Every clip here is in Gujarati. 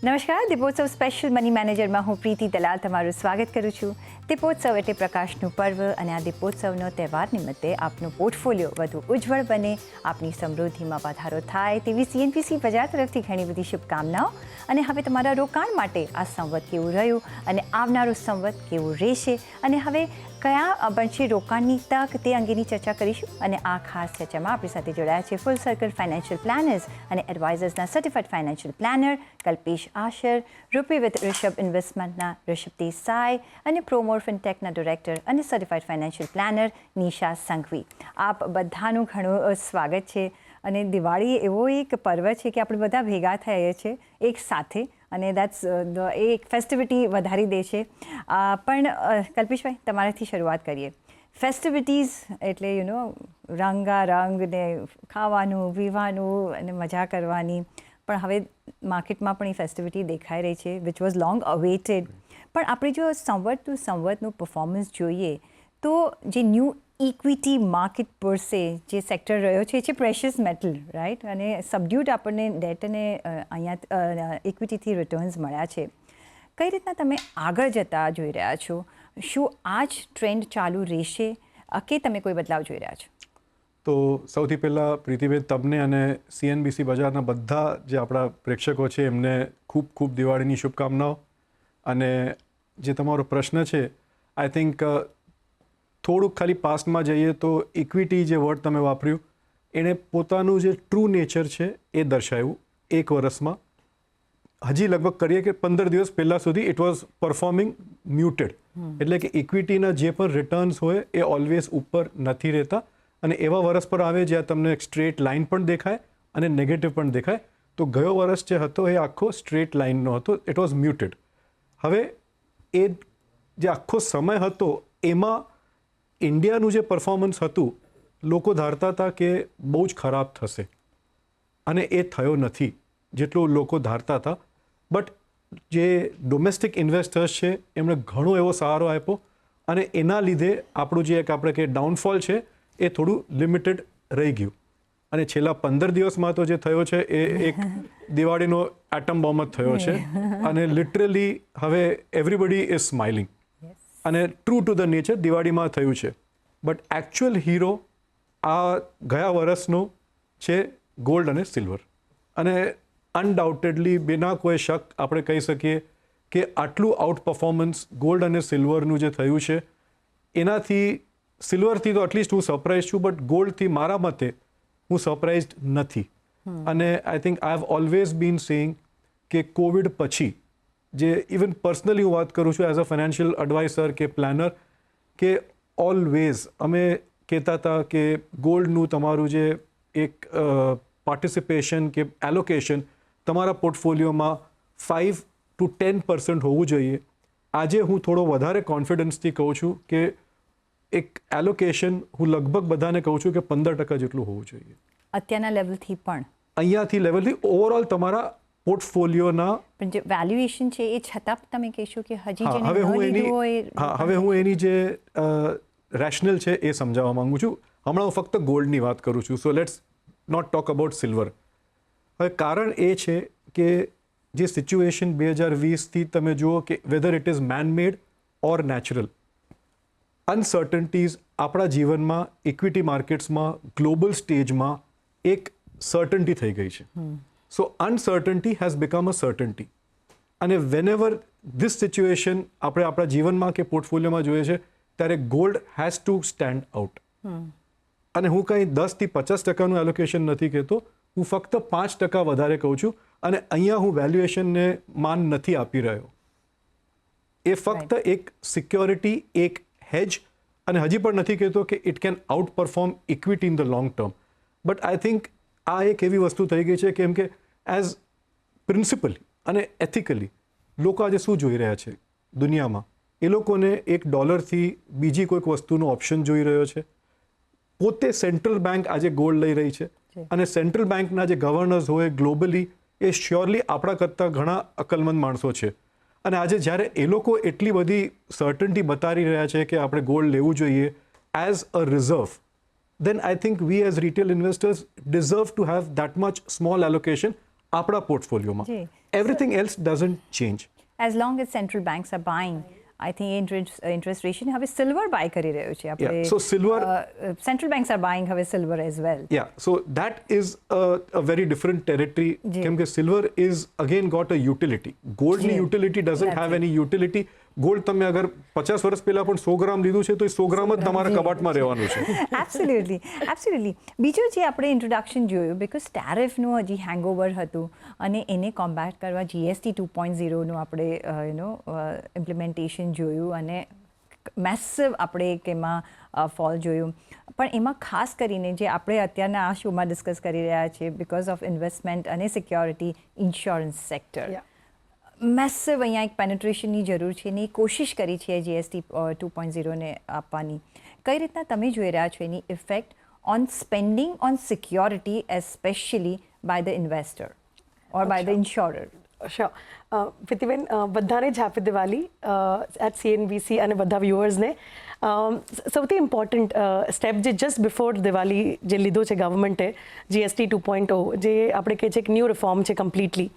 નમસ્કાર, દીપોત્સવ સ્પેશિયલ મની મેનેજરમાં હું પ્રીતિ દલાલ તમારું સ્વાગત કરું છું. દીપોત્સવ એટલે પ્રકાશનું પર્વ અને આ દીપોત્સવનો તહેવાર નિમિત્તે આપનું પોર્ટફોલિયો વધુ ઉજ્જવળ બને, આપની સમૃદ્ધિમાં વધારો થાય તેવી CNBC બજાર તરફથી ઘણી બધી શુભકામનાઓ. અને હવે તમારા રોકાણ માટે આ સંવત કેવું રહ્યું અને આવનારું સંવત કેવું રહેશે અને હવે કયા બનશે રોકાણની તક તે અંગેની ચર્ચા કરીશું. અને આ ખાસ ચર્ચામાં આપણી સાથે જોડાયા છે ફૂલ સર્કલ ફાઇનાન્શિયલ પ્લાનર્સ અને એડવાઇઝર્સના certified financial planner Kalpesh Ashar, rupee with Rishabh ઇન્વેસ્ટમેન્ટના ઋષભ દેસાઈ અને પ્રોમોર ફિનટેકના ડિરેક્ટર અને certified financial planner Nisha Sanghvi. આપ બધાનું ઘણું સ્વાગત છે. અને દિવાળી એવો એક પર્વ છે કે આપણે બધા ભેગા થઈએ છીએ એક સાથે અને દેટ્સ એ એક ફેસ્ટિવિટી વધારી દે છે. પણ કલ્પેશભાઈ, તમારાથી શરૂઆત કરીએ. ફેસ્ટિવિટીઝ એટલે રંગારંગ ને ખાવાનું પીવાનું અને મજા કરવાની, પણ હવે માર્કેટમાં પણ એ ફેસ્ટિવિટી દેખાઈ રહી છે વિચ વોઝ લોંગ અવેટેડ. પણ આપણે જો સંવત ટુ સંવતનું પરફોર્મન્સ જોઈએ તો જે ન્યૂ ઇક્વિટી માર્કેટ પર સે જે સેક્ટર રહ્યો છે એ છે પ્રેશિયસ મેટલ, રાઈટ? અને સબડ્યુડ આપણને ડેટ અને અહીંયા ઇક્વિટીથી રિટર્ન્સ મળ્યા છે. કઈ રીતના તમે આગળ જતા જોઈ રહ્યા છો? શું આ જ ટ્રેન્ડ ચાલુ રહેશે કે તમે કોઈ બદલાવ જોઈ રહ્યા છો? તો સૌથી પહેલાં પ્રીતિબેન, તમને અને CNBC બજારના બધા જે આપણા પ્રેક્ષકો છે એમને ખૂબ ખૂબ દિવાળીની શુભકામનાઓ. અને જે તમારો પ્રશ્ન છે, આઈ થિંક થોડુંક ખાલી પાસ્ટમાં જઈએ તો ઇક્વિટી જે વર્ડ તમે વાપર્યું એણે પોતાનું જે ટ્રુ નેચર છે એ દર્શાવ્યું એક વર્ષમાં. હજી લગભગ કરીએ કે 15 દિવસ પહેલાં સુધી ઇટ વોઝ પરફોર્મિંગ મ્યુટેડ. એટલે કે ઇક્વિટીના જે પણ રિટર્ન્સ હોય એ ઓલવેઝ ઉપર નથી રહેતા અને એવા વર્ષ પર આવે જ્યાં તમને એક સ્ટ્રેટ લાઇન પણ દેખાય અને નેગેટિવ પણ દેખાય. તો ગયો વર્ષ જે હતો એ આખો સ્ટ્રેટ લાઇનનો હતો, ઇટ વોઝ મ્યુટેડ. હવે એ જે આખો સમય હતો એમાં ઇન્ડિયાનું જે પરફોર્મન્સ હતું, લોકો ધારતા હતા કે બહુ જ ખરાબ થશે અને એ થયો નથી જેટલું લોકો ધારતા હતા. બટ જે ડોમેસ્ટિક ઇન્વેસ્ટર્સ છે એમણે ઘણો એવો સહારો આપ્યો અને એના લીધે આપણું જે એક આપણે કે ડાઉનફોલ છે એ થોડું લિમિટેડ રહી ગયું. અને છેલ્લા 15 દિવસમાં તો જે થયો છે એ એક દિવાળીનો એટમ બોમ્બ જ થયો છે અને લિટરલી હવે એવરીબડી ઇઝ સ્માઇલિંગ અને ટ્રુ ટુ ધ નેચર દિવાળીમાં થયું છે. બટ એકચ્યુઅલ હીરો આ ગયા વર્ષનો છે ગોલ્ડ અને સિલ્વર. અને અનડાઉટેડલી બિના કોઈ શક આપણે કહી શકીએ કે આટલું આઉટ પરફોર્મન્સ ગોલ્ડ અને સિલ્વરનું જે થયું છે એનાથી, સિલ્વરથી તો એટલીસ્ટ હું સરપ્રાઇઝ છું, બટ ગોલ્ડથી મારા મતે હું સરપ્રાઇઝડ નથી. અને I think I have always bin saying કે કોવિડ પછી જે ઇવન પર્સનલી હું વાત કરું છું એઝ અ ફાઇનાન્શિયલ એડવાઇઝર કે પ્લાનર, કે ઓલવેઝ અમે કહેતા હતા કે ગોલ્ડનું તમારું જે એક પાર્ટિસિપેશન કે એલોકેશન તમારા પોર્ટફોલિયોમાં 5 to 10% હોવું જોઈએ. આજે હું થોડો વધારે કોન્ફિડન્સથી કહું છું કે એક એલોકેશન હું લગભગ બધાને કહું છું કે 15% જેટલું હોવું જોઈએ. અત્યારના લેવલથી પણ અહીંયાથી લેવલથી ઓવરઓલ તમારા પોર્ટફોલિયોના પણ જે વેલ્યુએશન છે એ છતાં તમે કહેશો કે હજી જેને હવે ન હું લીધું હોય હવે હું એની જે રેશનલ છે એ સમજાવવા માંગુ છું. હમણાં હું ફક્ત ગોલ્ડની વાત કરું છું, so let's not talk about silver. હવે કારણ એ છે કે જે સિચ્યુએશન 2020થી તમે જુઓ કે whether it is man made or natural, uncertainties આપણા જીવનમાં, ઇક્વિટી માર્કેટ્સમાં, ગ્લોબલ સ્ટેજમાં એક સર્ટન્ટી થઈ ગઈ છે. So uncertainty has become a certainty. અને whenever this situation આપણે આપણા જીવનમાં કે પોર્ટફોલિયોમાં જોઈએ છે ત્યારે gold has two stand out. અને હું કંઈ 10% થી 50% એલોકેશન નથી કહેતો, હું ફક્ત 5% વધારે કહું છું. અને અહીંયા હું વેલ્યુએશનને માન નથી આપી રહ્યો. એ ફક્ત એક સિક્યોરિટી, એક હેજ, અને હજી પણ નથી કહેતો કે it can out perform equity in the long term. But I think આ એક એવી વસ્તુ થઈ ગઈ છે કેમ કે એઝ પ્રિન્સિપલી અને એથિકલી લોકો આજે શું જોઈ રહ્યા છે દુનિયામાં, એ લોકોને $1થી બીજી કોઈક વસ્તુનો ઓપ્શન જોઈ રહ્યો છે. પોતે સેન્ટ્રલ બેંક આજે ગોલ્ડ લઈ રહી છે અને સેન્ટ્રલ બેંકના જે ગવર્નર્સ હોય ગ્લોબલી એ શ્યોરલી આપણા કરતાં ઘણા અકલમંદ માણસો છે. અને આજે જ્યારે એ લોકો એટલી બધી સર્ટન્ટી બતાવી રહ્યા છે કે આપણે ગોલ્ડ લેવું જોઈએ as a reserve, then I think we as retail investors deserve to have that much small allocation આપણા પોર્ટફોલિયોમાં. જી. Everything else doesn't change. As long as central banks are buying I think interest ratio હવે સિલ્વર બાય કરી રહ્યો છે આપણે. So silver- central banks are buying હવે silver as well. Yeah, so that is a very different territory. જી. કેમ કે silver is again got a utility. Goldની જી. utility doesn't That's have it. any utility. Gold તમે અગર 50 વર્ષ પહેલા પણ 100 ગ્રામ લીધું છે તો એ 100 ગ્રામ જ તમારા જી. કબાટમાં રહેવાનું છે. એબ્સોલ્યુટલી બીજું જે આપણે ઇન્ટ્રોડક્શન જોયું બિકોઝ ટેરિફનું હજી હેંગઓવર હતું અને એને કોમ્બેટ કરવા GST 2.0નું આપણે ઇમ્પ્લિમેન્ટેશન જોયું અને મેસિવ આપણે એક એમાં ફોલ જોયું. પણ એમાં ખાસ કરીને જે આપણે અત્યારના આ શોમાં ડિસ્કસ કરી રહ્યા છીએ બિકોઝ ઓફ ઇન્વેસ્ટમેન્ટ અને સિક્યોરિટી ઇન્સ્યોરન્સ સેક્ટર મેસિવ અહીંયા એક પેનેટ્રેશનની જરૂર છે ને એ કોશિશ કરી છે GST 2.0ને આપવાની. કઈ રીતના તમે જોઈ રહ્યા છો એની effect on spending on security especially by the investor or by the insurer? Sure પ્રીતિબેન, બધાને જ હેપી દિવાળી એટ CNBC અને બધા વ્યુઅર્સને. સૌથી ઇમ્પોર્ટન્ટ સ્ટેપ જે જસ્ટ બિફોર દિવાળી જે લીધો છે ગવર્મેન્ટે GST 2.0, જે આપણે કહે છે એક ન્યૂ રિફોર્મ છે કમ્પ્લીટલી.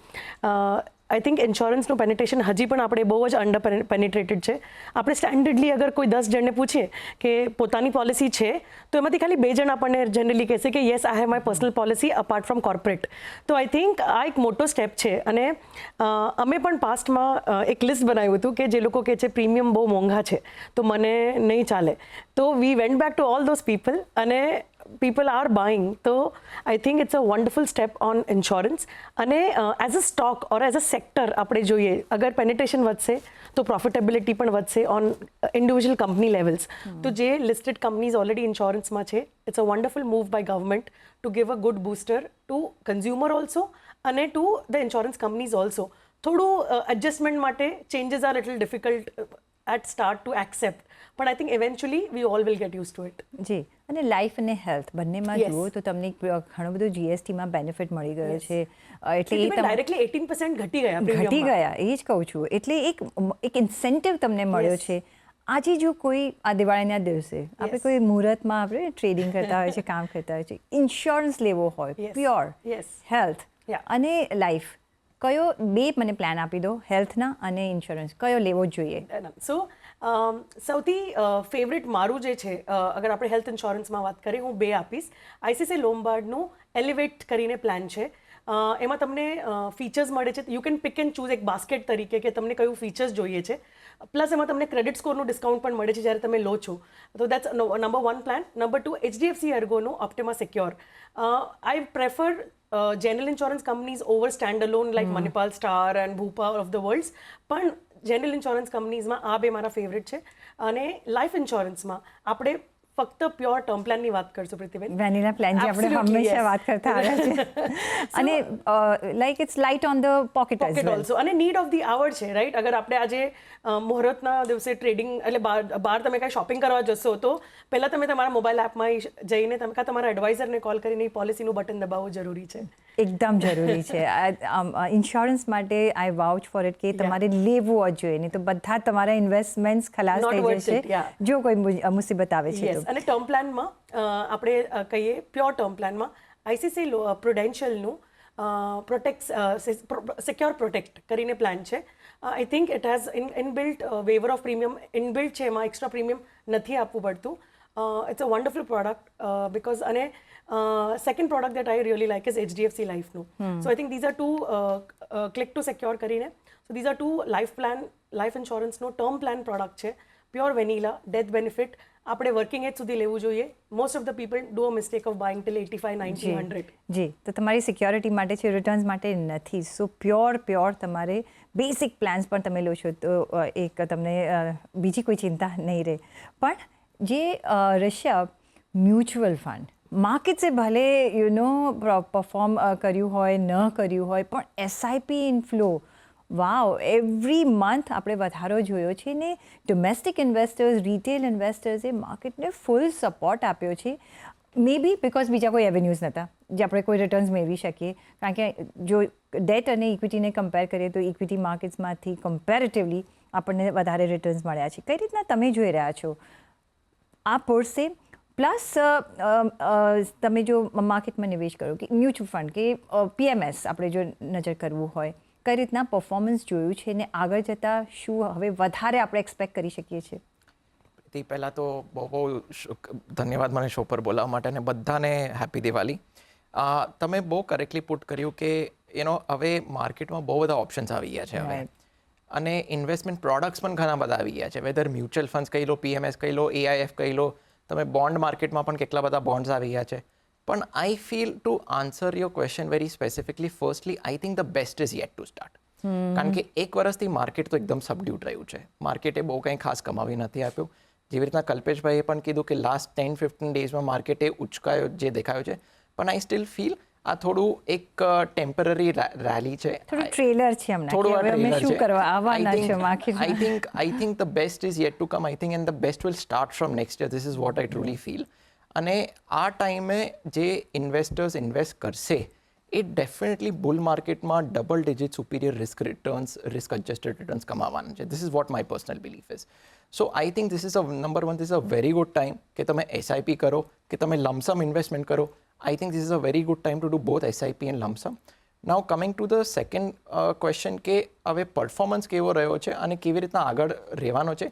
આઈ થિંક ઇન્સ્યોરન્સનું પેનિટ્રેશન હજી પણ આપણે બહુ જ અંડર પેનિટ્રેટેડ છે. આપણે સ્ટેન્ડર્ડલી અગર કોઈ 10 જણને પૂછીએ કે પોતાની પોલિસી છે તો એમાંથી ખાલી 2 જણ આપણને જનરલી કહેશે કે yes I have my personal policy apart from corporate. તો આઈ થિંક આ એક મોટો સ્ટેપ છે અને અમે પણ પાસ્ટમાં એક લિસ્ટ બનાવ્યું હતું કે જે લોકો કહે છે પ્રીમિયમ બહુ મોંઘા છે તો મને નહીં ચાલે. તો we went back to all those people અને people are buying. So I think it's a wonderful step on insurance. અને as a stock or as a sector આપણે જોઈએ અગર પેનિટ્રેશન વધશે તો પ્રોફિટેબિલિટી પણ વધશે ઓન ઇન્ડિવિજ્યુઅલ કંપની લેવલ્સ. તો જે લિસ્ટેડ કંપનીઝ ઓલરેડી ઇન્સ્યોરન્સમાં છે it's a wonderful move by government to give a good booster to consumer also અને to the insurance companies also. થોડું એડજસ્ટમેન્ટ માટે changes are little difficult at start to accept, but I think eventually we all will get used to it. જી. અને લાઈફ અને હેલ્થ બંનેમાં Yes. જુઓ તો તમને ઘણું બધું GSTમાં બેનિફિટ મળી ગયો Yes. છે. એટલે એ ડાયરેક્ટલી 18% ઘટી ગયા ઘટી premium માં. ગયા એ જ કહું છું. એટલે એક ઇન્સેન્ટિવ તમને મળ્યો Yes. છે. આજે જો કોઈ આ દિવાળીના દિવસે આપણે Yes. કોઈ મુહૂર્તમાં આપણે ટ્રેડિંગ કરતા હોય છે કામ કરતા હોય છે ઇન્સ્યોરન્સ લેવો હોય Yes. Pure Yes. Health Yeah. અને લાઈફ કયો બે મને પ્લાન આપી દો હેલ્થના અને ઇન્સ્યોરન્સ કયો લેવો જ જોઈએ? સો સૌથી ફેવરેટ મારું જે છે અગર આપણે હેલ્થ ઇન્સ્યોરન્સમાં વાત કરીએ હું 2 આપીશ. ICICI લોમ્બાર્ડનું એલિવેટ કરીને પ્લાન છે. એમાં તમને ફીચર્સ મળે છે. You can pick and choose એક બાસ્કેટ તરીકે કે તમને કયું ફીચર્સ જોઈએ છે. પ્લસ એમાં તમને ક્રેડિટ સ્કોરનું ડિસ્કાઉન્ટ પણ મળે છે જ્યારે તમે લો છો. તો that's number 1 plan. Number 2 HDFC એર્ગોનું Optima Secure. I prefer general insurance companies over standalone like Manipal Star and Bupa of the worlds. પણ general insurance companiesમાં આ બે મારા ફેવરેટ છે. અને લાઈફ ઇન્સ્યોરન્સમાં આપણે ફક્ત પ્યોર ટર્મ પ્લાનની વાત કરશું પ્રીતિબેન. વેનીલા પ્લાન જે આપણે Absolutely, હંમેશા yes. વાત કરતા આવ્યા છે અને like it's light on the pocket as pocket well. Also અને નીડ ઓફ ધી આવર છે રાઈટ. અગર આપણે આજે મુહૂર્તના દિવસે ટ્રેડિંગ એટલે બહાર તમે કાંઈ શોપિંગ કરવા જશો તો પહેલાં તમે તમારા મોબાઈલ એપમાં જઈને તમે કાં તમારા એડવાઇઝરને કોલ કરીને એ પોલિસીનું બટન દબાવવું જરૂરી છે. એકદમ જરૂરી છે. ઇન્સ્યોરન્સ માટે આઈ વાઉચ ફોર ઇટ કે તમારે લેવું જ જોઈએ નહીં તો બધા તમારા ઇન્વેસ્ટમેન્ટ્સ ખલાસ Not થઈ worth જશે it, yeah. જો કોઈ મુસીબત આવે છે યસ. તો. અને ટર્મ પ્લાનમાં આપણે કહીએ પ્યોર ટર્મ પ્લાનમાં ICICI પ્રુડેન્શિયલનું સિક્યોર પ્રોટેક્ટ કરીને પ્લાન છે. I think it has inbuilt waiver of premium inbuilt છે. એમાં એક્સ્ટ્રા પ્રીમિયમ નથી આપવું પડતું. It's a wonderful product because અને second product that I really like is HDFC લાઈફનું. So I think these are two click to secure કરીને. So these are two life ઇન્સ્યોરન્સનો ટર્મ પ્લાન પ્રોડક્ટ છે. પ્યોર વેનીલા ડેથ બેનિફિટ આપણે વર્કિંગ એજ સુધી લેવું જોઈએ. Most of the people do a mistake of buying till 85, 90, 100. જી. તો તમારી સિક્યોરિટી માટે છે રિટર્ન્સ માટે નથી. સો પ્યોર તમારે બેસિક પ્લાન્સ પણ તમે લો છો તો એક તમને બીજી કોઈ ચિંતા નહીં રહે. પણ જે રશિયા મ્યુચ્યુઅલ ફંડ માર્કેટ્સે ભલે પરફોર્મ કર્યું હોય ન કર્યું હોય પણ SIP inflow wow every month આપણે વધારો જોયો છે ને ડોમેસ્ટિક ઇન્વેસ્ટર્સ રિટેલ ઇન્વેસ્ટર્સે માર્કેટને ફૂલ સપોર્ટ આપ્યો છે. મે બી બિકોઝ બીજા કોઈ એવેન્યુઝ નહોતા જે આપણે કોઈ રિટર્ન્સ મેળવી શકીએ. કારણ કે જો ડેટ અને ઇક્વિટીને કમ્પેર કરીએ તો ઇક્વિટી માર્કેટ્સમાંથી કમ્પેરેટિવલી આપણને વધારે રિટર્ન્સ મળ્યા છે. કઈ રીતના તમે જોઈ રહ્યા છો આ પરસે પ્લસ તમે જો માર્કેટમાં નિવેશ કરો કે મ્યુચ્યુઅલ ફંડ કે પીએમએસ આપણે જો નજર કરવું હોય, કઈ રીતના પરફોર્મન્સ જોયું છે ને આગળ જતાં શું હવે વધારે આપણે એક્સપેક્ટ કરી શકીએ છીએ? તે પહેલાં તો બહુ ધન્યવાદ મને શો પર બોલાવવા માટે, અને બધાને હેપી દિવાળી. તમે બહુ કરેક્ટલી પુટ કર્યું કે હવે માર્કેટમાં બહુ બધા ઓપ્શન્સ આવી ગયા છે હવે, અને ઇન્વેસ્ટમેન્ટ પ્રોડક્ટ્સ પણ ઘણા બધા આવી ગયા છે. વેધર મ્યુચ્યુઅલ ફંડ્સ કહી લો, પીએમએસ કહી લો, એઆઈએફ કહી લો, તમે બોન્ડ માર્કેટમાં પણ કેટલા બધા બોન્ડ્સ આવી ગયા છે. પણ I feel to answer your question very specifically, firstly I think the best is yet to start. કારણ કે એક વર્ષથી માર્કેટ તો એકદમ સબડ્યુટ રહ્યું છે. માર્કેટે બહુ કંઈ ખાસ કમાવી નથી આપ્યું. જેવી રીતના કલ્પેશભાઈએ પણ કીધું કે લાસ્ટ 10-15 ડેઝમાં માર્કેટે ઉચકાયો જે દેખાયો છે, પણ આઈ સ્ટીલ ફીલ આ થોડું એક ટેમ્પરરી રેલી છે, થોડું ટ્રેલર છે હમણાં, થોડું આ કે હવે અમે trailer શું છે. કરવા આવવાના છે માર્કેટમાં. I think the best is yet to come. I think and the best will start from next year. This is what I truly feel. અને આ ટાઈમે જે ઇન્વેસ્ટર્સ ઇન્વેસ્ટ કરશે એ ડેફિનેટલી બુલ માર્કેટમાં double digit superior risk adjusted returns કમાવાના છે. This is what my personal belief is. So I think this is number one, this is a very good time કે તમે એસઆઈપી કરો, કે તમે લમસમ ઇન્વેસ્ટમેન્ટ કરો. I think this is a very good time to do both SIP and lump sum. Now coming to the second question કે હવે પરફોર્મન્સ કેવો રહ્યો છે અને કેવી રીતના આગળ રહેવાનો છે.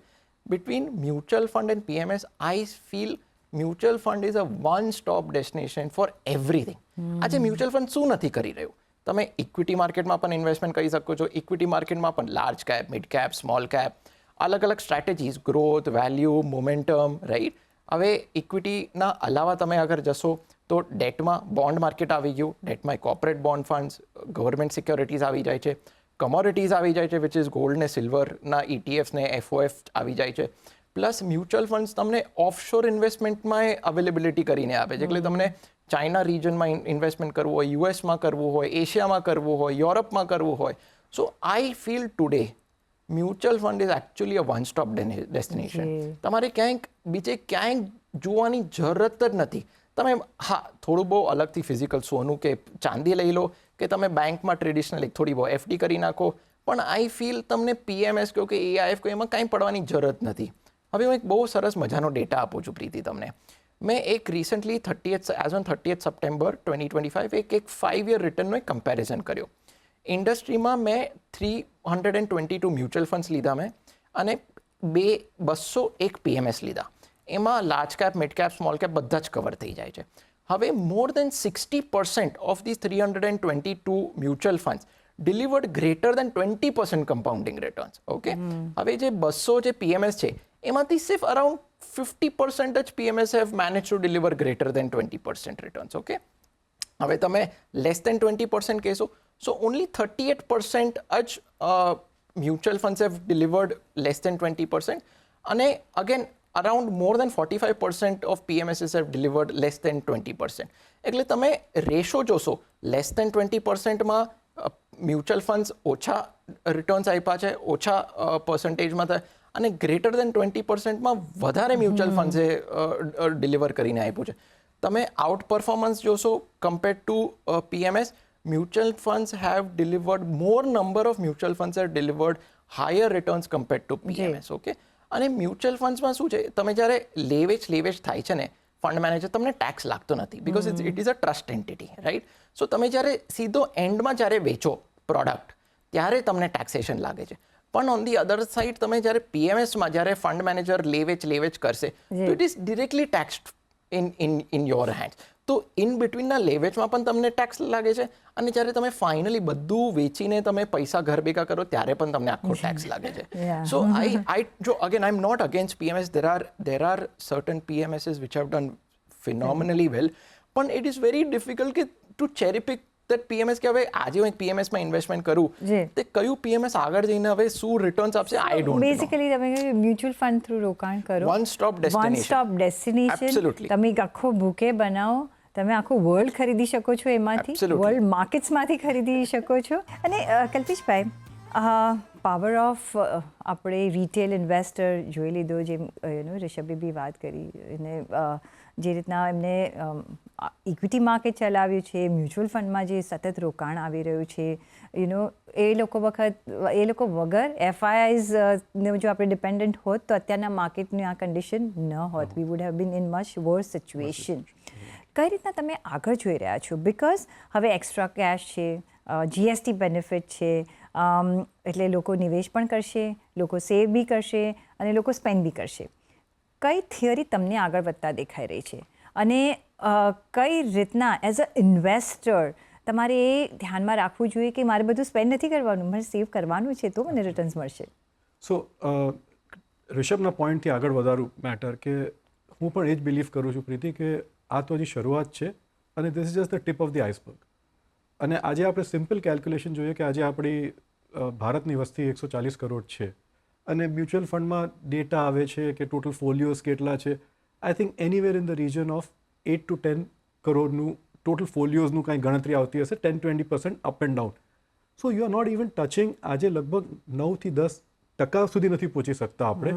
Between mutual fund and PMS, I feel mutual fund is a one-stop destination for everything. આજે મ્યુચ્યુઅલ ફંડ શું નથી કરી રહ્યું? તમે ઇક્વિટી માર્કેટમાં પણ ઇન્વેસ્ટમેન્ટ કરી શકો છો. ઇક્વિટી માર્કેટમાં પણ large cap, mid cap, small cap, અલગ અલગ strategies, growth, value, momentum, right. હવે ઇક્વિટીના અલાવા તમે આગળ જશો તો ડેટમાં બોન્ડ માર્કેટ આવી ગયું. ડેટમાં corporate bond funds, government securities આવી જાય છે, કમોડિટીઝ આવી જાય છે, વિચ ઇઝ ગોલ્ડ ને સિલ્વરના ઇટીએફ્સ ને એફઓએફ આવી જાય છે. પ્લસ મ્યુચ્યુઅલ ફંડ્સ તમને ઓફશોર ઇન્વેસ્ટમેન્ટમાં અવેલેબિલિટી કરીને આપે છે. એટલે તમને ચાઇના રિજનમાં ઇન્વેસ્ટમેન્ટ કરવું હોય, યુએસમાં કરવું હોય, એશિયામાં કરવું હોય, યુરોપમાં કરવું હોય. So I feel today mutual fund is actually a one stop destination. તમારે બીજે ક્યાંય જોવાની જરૂરત જ નથી. તમે થોડું બહુ અલગથી ફિઝિકલ સોનું કે ચાંદી લઈ લો, કે તમે બેંકમાં ટ્રેડિશનલ એક થોડી બહુ એફડી કરી નાખો, પણ આઈ ફીલ તમને પીએમએસ કહો કે એઆઈએફ કહો એમાં કાંઈ પડવાની જરૂરત નથી. હવે હું એક બહુ સરસ મજાનો ડેટા આપું છું પ્રીતિ તમને. મેં એક રિસન્ટલી 30th સપ્ટેમ્બર 2025 એક 5 year રિટર્નનો એક કમ્પેરિઝન કર્યો. ઇન્ડસ્ટ્રીમાં મેં 322 મ્યુચ્યુઅલ ફંડ્સ લીધા મેં, અને 201 પીએમએસ લીધા. એમાં large cap, mid cap, small cap બધા જ કવર થઈ જાય છે. હવે more than 60% of this 322 mutual funds delivered greater than 20% compounding returns. Okay, હવે જે 200 જે પીએમએસ છે એમાંથી સિર્ફ અરાઉન્ડ 50% જ PMS have manage to deliver greater than 20% returns. Okay, હવે તમે લેસ દેન 20% કહેશો, સો ઓનલી 38% જ mutual funds have delivered less than 20%, અને again around more than 45% of PMSs have delivered less than 20%. એટલે તમે રેશો જોશો, લેસ દેન 20%માં મ્યુચ્યુઅલ ફંડ્સ ઓછા રિટર્ન્સ આપ્યા છે, ઓછા પર્સન્ટેજમાં થાય, અને ગ્રેટર દેન 20%માં વધારે મ્યુચ્યુઅલ ફંડ્સે ડિલિવર કરીને આપ્યું છે. તમે આઉટ પરફોર્મન્સ જોશો compare to PMS, mutual funds have delivered more number of mutual funds have delivered higher returns compare to PMS. Okay, અને મ્યુચ્યુઅલ ફંડ્સમાં શું છે, તમે જ્યારે લેવેચ થાય છે ને ફંડ મેનેજર, તમને ટેક્સ લાગતો નથી, because it is a trust entity, right. So તમે જ્યારે સીધો એન્ડમાં જ્યારે વેચો પ્રોડક્ટ, ત્યારે તમને ટેક્સેશન લાગે છે. પણ ઓન ધી અધર સાઇડ તમે જ્યારે પીએમએસમાં જ્યારે ફંડ મેનેજર લેવેચ કરશે, તો it is directly taxed in your hands. તો ઇન બિટવીનના લેવેચમાં પણ તમને ટેક્સ લાગે છે, અને જ્યારે તમે ફાઇનલી બધું વેચીને તમે પૈસા ઘર ભેગા કરો ત્યારે પણ તમને આખો ટેક્સ લાગે છે. So I am not against PMS. there are certain PMSs which have done phenomenally well, પણ ઇટ ઇઝ વેરી ડિફિકલ્ટ કે to cherry pick that PMS કે હવે આજે હું એક PMSમાં ઇન્વેસ્ટમેન્ટ કરું, તે કયું PMS આગળ જઈને હવે શું રિટર્ન્સ આપશે, આઈ ડોન્ટ નો. બેઝિકલી તમે મ્યુચ્યુઅલ ફંડ થ્રુ રોકાણ કરો, વન સ્ટોપ ડેસ્ટિનેશન. Absolutely. તમે એક આખો બુકે બનાવો, તમે આખું વર્લ્ડ ખરીદી શકો છો એમાંથી, વર્લ્ડ માર્કેટ્સમાંથી ખરીદી શકો છો. અને કલ્પેશભાઈ, પાવર ઓફ આપણે રિટેલ ઇન્વેસ્ટર જોઈ લીધો, જેમ રિષભે બી વાત કરી, એને જે રીતના એમને ઇક્વિટી માર્કેટ ચલાવ્યું છે, મ્યુચ્યુઅલ ફંડમાં જે સતત રોકાણ આવી રહ્યું છે, એ લોકો વગર FIIsને જો આપણે ડિપેન્ડન્ટ હોત તો અત્યારના માર્કેટની આ કન્ડિશન ન હોત. We would have been in much worse situation. કઈ રીતના તમે આગળ જોઈ રહ્યા છો? બિકોઝ હવે એક્સ્ટ્રા કેશ છે, GST બેનિફિટ છે, એટલે લોકો નિવેશ પણ કરશે, લોકો સેવ બી કરશે અને લોકો સ્પેન્ડ બી કરશે. કઈ થિયરી તમને આગળ વધતા દેખાઈ રહી છે અને કઈ રીતના એઝ અ ઇન્વેસ્ટર તમારે એ ધ્યાનમાં રાખવું જોઈએ કે મારે બધું સ્પેન્ડ નથી કરવાનું, મારે સેવ કરવાનું છે તો મને રિટર્ન્સ મળશે? સો રિષભના પોઈન્ટથી આગળ વધારું મેટર કે હું પણ એ જ બિલીવ કરું છું પ્રીતિ કે આ તો હજી શરૂઆત છે અને this is just the tip of the iceberg. અને આજે આપણે સિમ્પલ કેલ્ક્યુલેશન જોઈએ કે આજે આપણી ભારતની વસ્તી 140 કરોડ છે અને મ્યુચ્યુઅલ ફંડમાં ડેટા આવે છે કે ટોટલ ફોલિયોઝ કેટલા છે. I think anywhere in the region of 8 to 10 કરોડનું ટોટલ ફોલિયોઝનું કાંઈ ગણતરી આવતી હશે, 10-20% up and down. So you are not even touching. આજે લગભગ 9 થી 10% સુધી નથી પહોંચી શકતા આપણે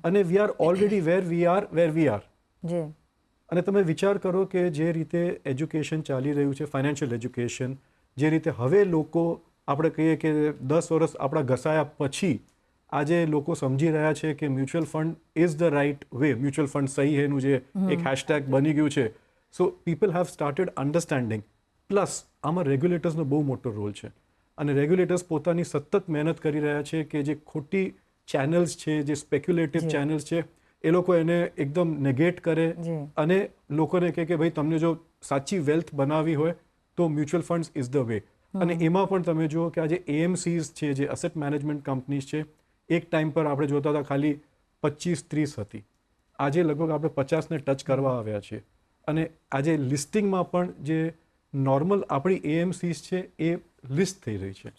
અને we are already where we are. અને તમે વિચાર કરો કે જે રીતે એજ્યુકેશન ચાલી રહ્યું છે, ફાઇનાન્શિયલ એજ્યુકેશન, જે રીતે હવે લોકો આપણે કહીએ કે 10 વર્ષ આપણા ઘસાયા પછી આજે લોકો સમજી રહ્યા છે કે mutual fund is the right way, mutual fund સહી એનું જે એક હેશટેગ બની ગયું છે. So people have started understanding. Plus આમાં રેગ્યુલેટર્સનો બહુ મોટો રોલ છે અને રેગ્યુલેટર્સ પોતાની સતત મહેનત કરી રહ્યા છે કે જે ખોટી ચેનલ્સ છે, જે સ્પેક્યુલેટિવ ચેનલ્સ છે, એ લોકો એને એકદમ નેગેટ કરે અને લોકોને કહે કે ભાઈ તમને જો સાચી વેલ્થ બનાવવી હોય તો mutual funds is the way. અને એમાં પણ તમે જુઓ કે આજે AMCs છે, જે એસેટ મેનેજમેન્ટ કંપનીઝ છે, એક ટાઈમ પર આપણે જોતા હતા ખાલી 25-30 હતી, આજે લગભગ આપણે 50ને ટચ કરવા આવ્યા છીએ. અને આજે લિસ્ટિંગમાં પણ જે નોર્મલ આપણી AMCs છે એ લિસ્ટ થઈ રહી છે.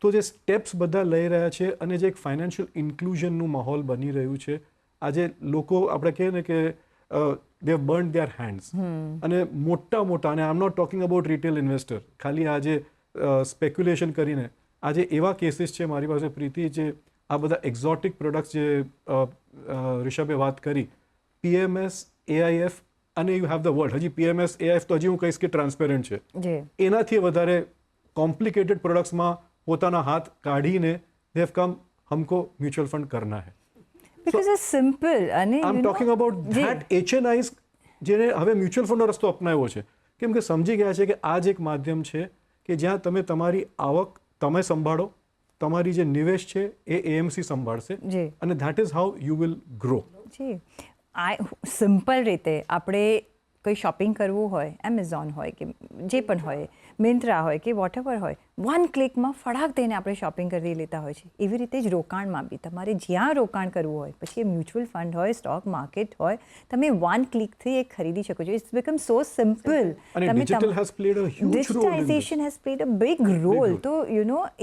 તો જે સ્ટેપ્સ બધા લઈ રહ્યા છે અને જે એક ફાઇનાન્શિયલ ઇન્ક્લુઝનનું માહોલ બની રહ્યું છે, આજે લોકો આપણે કહીએ ને કે દે બર્ન ધેર હેન્ડ્સ. અને મોટા અને I am not talking about retail investor, ખાલી આજે સ્પેક્યુલેશન કરીને આજે એવા કેસીસ છે મારી પાસે પ્રીતિ, જે આ બધા એક્ઝોટિક પ્રોડક્ટ્સ જે રિષભે વાત કરી, PMS, AIF અને યુ હેવ ધ વર્લ્ડ. હજી PMS, AIF તો હજી હું કહીશ કે ટ્રાન્સપેરન્ટ છે. એનાથી વધારે કોમ્પ્લિકેટેડ પ્રોડક્ટ્સમાં પોતાના હાથ કાઢીને દે હેવ કમ, હમકો મ્યુચ્યુઅલ ફંડ કરના હૈ. Because it's simple. અને I am talking about that HNIs જેને હવે મ્યુચ્યુઅલ ફંડનો રસ્તો અપનાવ્યો છે, કેમ કે સમજી ગયા છે કે આ જ એક માધ્યમ છે કે જ્યાં તમે તમારી આવક તમે સંભાળો, તમારી જે નિવેશ છે એ AMC સંભાળશે અને that is how you will grow. જી, સિમ્પલ રીતે આપણે કંઈ શોપિંગ કરવું હોય, એમેઝોન હોય કે જે પણ હોય, મિન્ત્રા હોય કે વોટેવર હોય, 1 ક્લિકમાં ફટાક દઈને આપણે શોપિંગ કરી લેતા હોય છે. એવી રીતે જ રોકાણમાં બી તમારે જ્યાં રોકાણ કરવું હોય, પછી એ મ્યુચ્યુઅલ ફંડ હોય, સ્ટોક માર્કેટ હોય, તમે 1 ક્લિકથી એ ખરીદી શકો છો. It's become so simple. Digitisation has played a big role. તો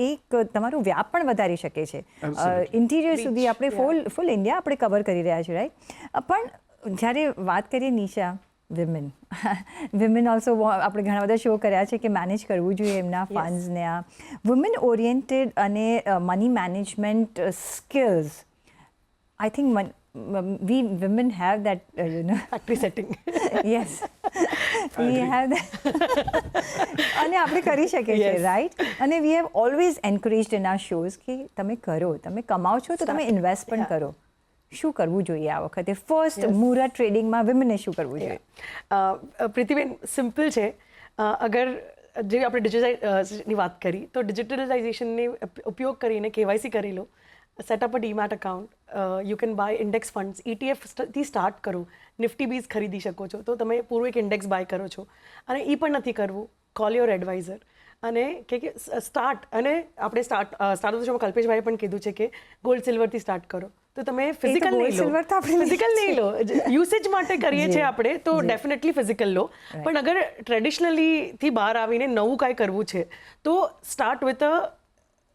એક તમારું વ્યાપ પણ વધારી શકે છે. ઇન્ટિરિયર સુધી આપણે ફૂલ ઇન્ડિયા આપણે કવર કરી રહ્યા છીએ, રાઈટ? પણ જ્યારે વાત કરીએ નિશા, વિમેન ઓલ્સો આપણે ઘણા બધા શો કર્યા છે કે મેનેજ કરવું જોઈએ એમના ફંડ્સને. આ વુમેન ઓરિએન્ટેડ અને money management skills, I think we women have that factory setting. Yes, we have that. અને આપણે કરી શકીએ છીએ, રાઈટ? અને we have always encouraged in our shows કે તમે કરો, તમે કમાઓ છો તો તમે ઇન્વેસ્ટ પણ કરો. શું કરવું જોઈએ આ વખતે? ફર્સ્ટ મુહૂર્ત ટ્રેડિંગમાં વિમેને શું કરવું જોઈએ? પ્રીતિબેન, સિમ્પલ છે. અગર જે આપણે ડિજિટલાઇઝેશનની વાત કરી તો ડિજિટલાઇઝેશનની ઉપયોગ કરીને KYC કરી લો, setup a demat account, you can buy index funds, ETFથી સ્ટાર્ટ કરો, નિફ્ટી બીઝ ખરીદી શકો છો. તો તમે પૂરું એક ઇન્ડેક્સ બાય કરો છો અને એ પણ નથી કરવું, કોલ યોર એડવાઇઝર અને કે સ્ટાર્ટ. અને આપણે સ્ટાર્ટ શોમાં કલ્પેશભાઈએ પણ કીધું છે કે ગોલ્ડ સિલ્વરથી સ્ટાર્ટ કરો. તો તમે ફિઝિકલ નહીં લો, યુસેજ માટે કરીએ છીએ આપણે તો ડેફિનેટલી ફિઝિકલ લો. પણ અગર ટ્રેડિશનલીથી બહાર આવીને નવું કાંઈ કરવું છે તો start with a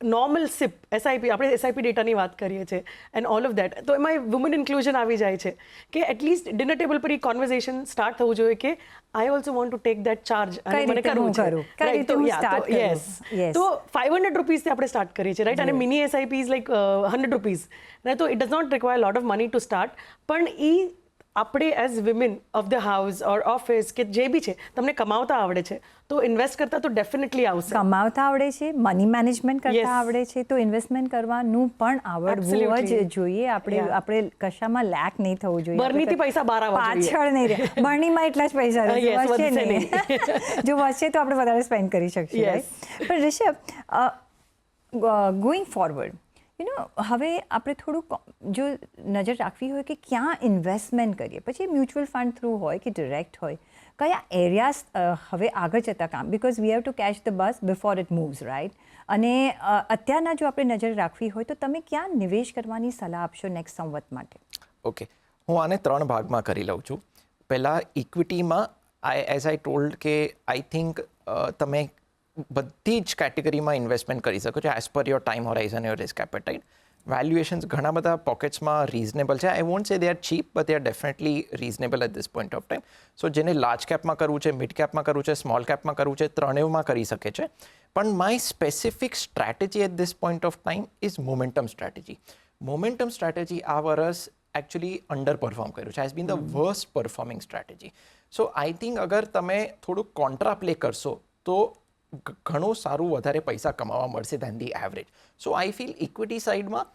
normal SIP SIP, આપણે એસઆઈપી ડેટાની વાત કરીએ છીએ એન્ડ ઓલ ઓફ દેટ, તો એમાં વુમન ઇન્ક્લુઝન આવી જાય છે કે એટલીસ્ટ ડિનર ટેબલ પર એ કોન્વર્ઝેશન સ્ટાર્ટ થવું જોઈએ કે I also want to take that charge અને કઈ મને રીતે કરવું હું છે. કરું? કઈ Right, રીતે તો હું yeah, start તો કરું? yes. Yes. તો 500 રૂપીસથી આપણે સ્ટાર્ટ કરીએ છીએ, રાઈટ, અને mini SIP is like 100 rupees, right, તો it does not require lot of money to start. પણ એ આપણે as women of the house or office કે જે બી છે, તમને કમાવતા આવડે છે તો ઇન્વેસ્ટ કરતા તો ડેફિનેટલી આવશે. કમાવતા આવડે છે, મની મેનેજમેન્ટ કરતા Yes. આવડે છે, તો ઇન્વેસ્ટમેન્ટ કરવાનું પણ આવડવું જ Absolutely. જોઈએ. આપણે Yeah. આપણે કશામાં લેક નહીં થવું જોઈએ. બરણીથી આપણે પૈસા બહાર આવવા જોઈએ. પાછળ નહીં રહે. બરણીમાં એટલા જ પૈસા રહેશે, Yes, વધશે વધશે નહીં. જો વધશે તો આપણે વધારે સ્પેન્ડ કરી શકીશું, Yes. right? પણ રિષભ, ગોઈંગ ફોરવર્ડ, હવે આપણે થોડુંક જો નજર રાખવી હોય કે ક્યાં ઇન્વેસ્ટમેન્ટ કરીએ, પછી મ્યુચ્યુઅલ ફંડ થ્રુ હોય કે ડિરેક્ટ હોય, કયા એરિયાઝ હવે આગળ જતાં કામ, because we have to catch the bus before it moves, right? અને અત્યારના જો આપણે નજર રાખવી હોય તો તમે ક્યાં નિવેશ કરવાની સલાહ આપશો નેક્સ્ટ સંવત માટે? ઓકે, હું આને 3 ભાગમાં કરી લઉં છું. પહેલાં ઇક્વિટીમાં એઝ આઈ ટોલ્ડ કે આઈ થિંક તમે બધી જ કેટેગરીમાં ઇન્વેસ્ટમેન્ટ કરી શકો છો as per your time horizon, your risk appetite. Valuations ઘણા બધા પોકેટ્સમાં રીઝનેબલ છે. I won't say they are cheap, but they are definitely reasonable at this point of time. So જેને લાર્જ કેપમાં કરવું છે, મિડ કેપમાં કરવું છે, સ્મોલ કેપમાં કરવું છે, ત્રણેયમાં કરી શકે છે. પણ my specific strategy at this point of time is momentum strategy. Momentum strategy આ વર્ષ એકચ્યુઅલી અંડર પરફોર્મ કર્યું છે, has been the worst performing strategy. So I think અગર તમે થોડુંક કોન્ટ્રા પ્લે કરશો તો ઘણું સારું વધારે પૈસા કમાવા મળશે than the average. So I feel equity સાઇડમાં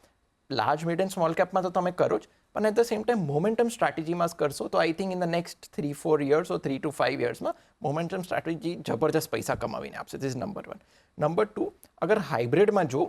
લાર્જ, મિડ એન્ડ સ્મોલ કેપમાં તો તમે કરો જ, પણ at the same time momentum સ્ટ્રેટેજીમાં કરશો તો I think in the next 3-4 years or 3 to 5 yearsમાં મોમેન્ટમ સ્ટ્રેટેજી જબરજસ્ત પૈસા કમાવીને આપશે. This is number 1. નંબર 2, અગર હાઇબ્રિડમાં જો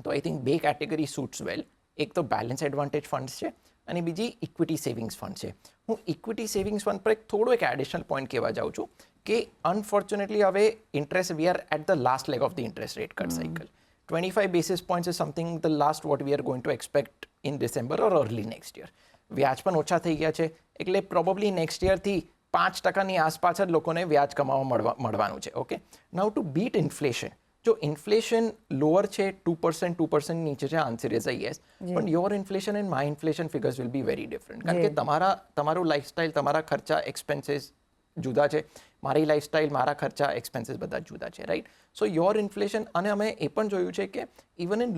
તો આઈ થિંક 2 કેટેગરી સૂટ્સ વેલ. એક તો બેલેન્સ એડવાન્ટેજ ફંડ્સ છે અને બીજી ઇક્વિટી સેવિંગ્સ ફંડ છે. હું ઇક્વિટી સેવિંગ્સ ફંડ પર થોડો એક એડિશનલ પોઈન્ટ કહેવા જાઉં છું કે અનફોર્ચ્યુનેટલી હવે interest, we are at the last leg of the interest rate cut cycle. 25 basis points is something the last what we are going to expect in December or early next year. વ્યાજ પણ ઓછા થઈ ગયા છે, એટલે પ્રોબેબલી નેક્સ્ટ યરથી 5%ની આસપાસ જ લોકોને વ્યાજ કમાવા મળવાનું છે. Okay, now to beat inflation, જો ઇન્ફ્લેશન લોઅર છે 2% નીચે છે, આન્સર ઇઝ અ યસ. પણ your inflation and my inflation figures will be very different, કારણ કે તમારું લાઈફસ્ટાઈલ, તમારા ખર્ચા, એક્સપેન્સીસ જુદા છે, મારી લાઈફસ્ટાઈલ, મારા ખર્ચા, એક્સપેન્સીસ બધા જુદા છે, રાઈટ? સો યોર ઇન્ફ્લેશન, અને અમે એ પણ જોયું છે કે even in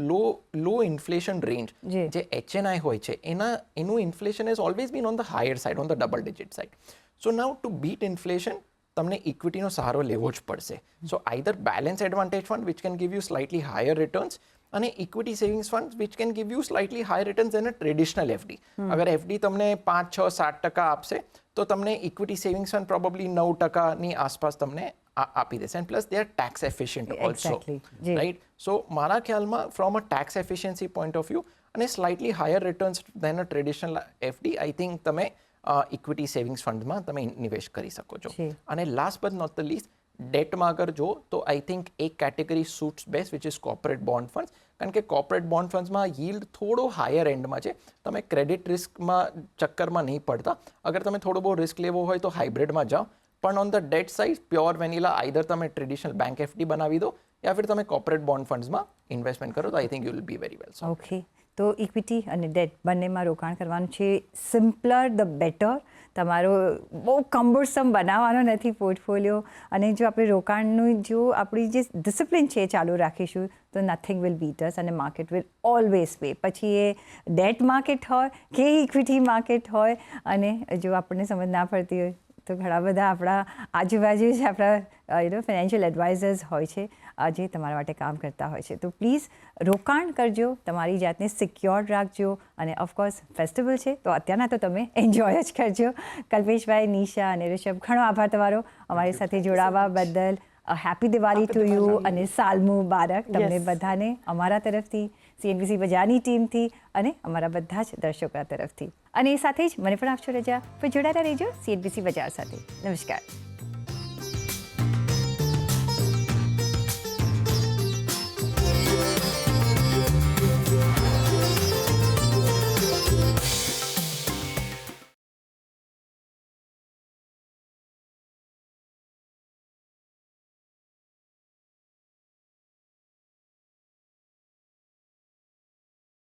low inflation range જે HNI હોય છે એનું inflation is always been on the higher side, on the double digit side. So now to beat inflation તમને ઇક્વિટીનો સહારો લેવો જ પડશે. So either balance advantage fund which can give you slightly higher returns, અને equity savings fund which can give you slightly higher returns than a traditional FD. અગર FD તમને 5-6-7% આપશે તો તમને ઇક્વિટી સેવિંગ્સ ફંડ પ્રોબેબલી 9%ની આસપાસ તમને આપી દેશે. And plus they are tax efficient also, right? So મારા ખ્યાલમાં from a tax efficiency point of view અને slightly higher returns than a traditional FD, I think તમે ઇક્વિટી સેવિંગ્સ ફંડમાં તમે નિવેશ કરી શકો છો. અને last but not the least, ડેટમાં અગર જો તો આઈ થિંક એક category suits best which is corporate bond funds, કારણ કે કોર્પોરેટ બોન્ડ ફંડ્સમાં yield થોડો હાયર એન્ડમાં છે. તમે ક્રેડિટ રિસ્કમાં ચક્કરમાં નહીં પડતા. અગર તમે થોડો બહુ રિસ્ક લેવો હોય તો હાઇબ્રિડમાં જાઓ, પણ on the date side pure vanilla either તમે ટ્રેડિશનલ બેંક FD બનાવી દો યા ફિર તમે કોર્પોરેટ બોન્ડ ફંડ્સમાં ઇન્વેસ્ટમેન્ટ કરો તો I think you will be very well. Okay, તો ઇક્વિટી અને ડેટ બંનેમાં રોકાણ કરવાનું છે. સિમ્પલર ધ બેટર. તમારો બહુ કમ્બરસમ બનાવવાનો નથી પોર્ટફોલિયો. અને જો આપણે રોકાણનું જો આપણી જે ડિસિપ્લિન છે એ ચાલુ રાખીશું તો નથિંગ વિલ બીટ અસ, અને માર્કેટ વિલ ઓલવેઝ પે. પછી એ ડેટ માર્કેટ હોય કે ઇક્વિટી માર્કેટ હોય, અને જો આપણને સમજ ના પડતી હોય તો ઘણા બધા આપણા આજુબાજુ જ આપણા ફાઇનાન્શિયલ એડવાઇઝર્સ હોય છે જે તમારા માટે કામ કરતા હોય છે. તો પ્લીઝ રોકાણ કરજો, તમારી જાતને સિક્યોર રાખજો, અને ઓફકોર્સ ફેસ્ટિવલ છે તો અત્યારના તો તમે એન્જોય જ કરજો. કલ્પેશભાઈ, નિશા અને રિષભ, ઘણો આભાર તમારો અમારી સાથે જોડાવા બદલ. હેપી દિવાળી ટુ યુ અને સાલ મુબારક તમને બધાને અમારા તરફથી, CNBC બજારની ટીમથી અને અમારા બધા જ દર્શકો તરફથી. અને એ સાથે જ મને પણ આપશો રજા. પણ જોડાતા રહેજો CNBC બજાર સાથે. નમસ્કાર.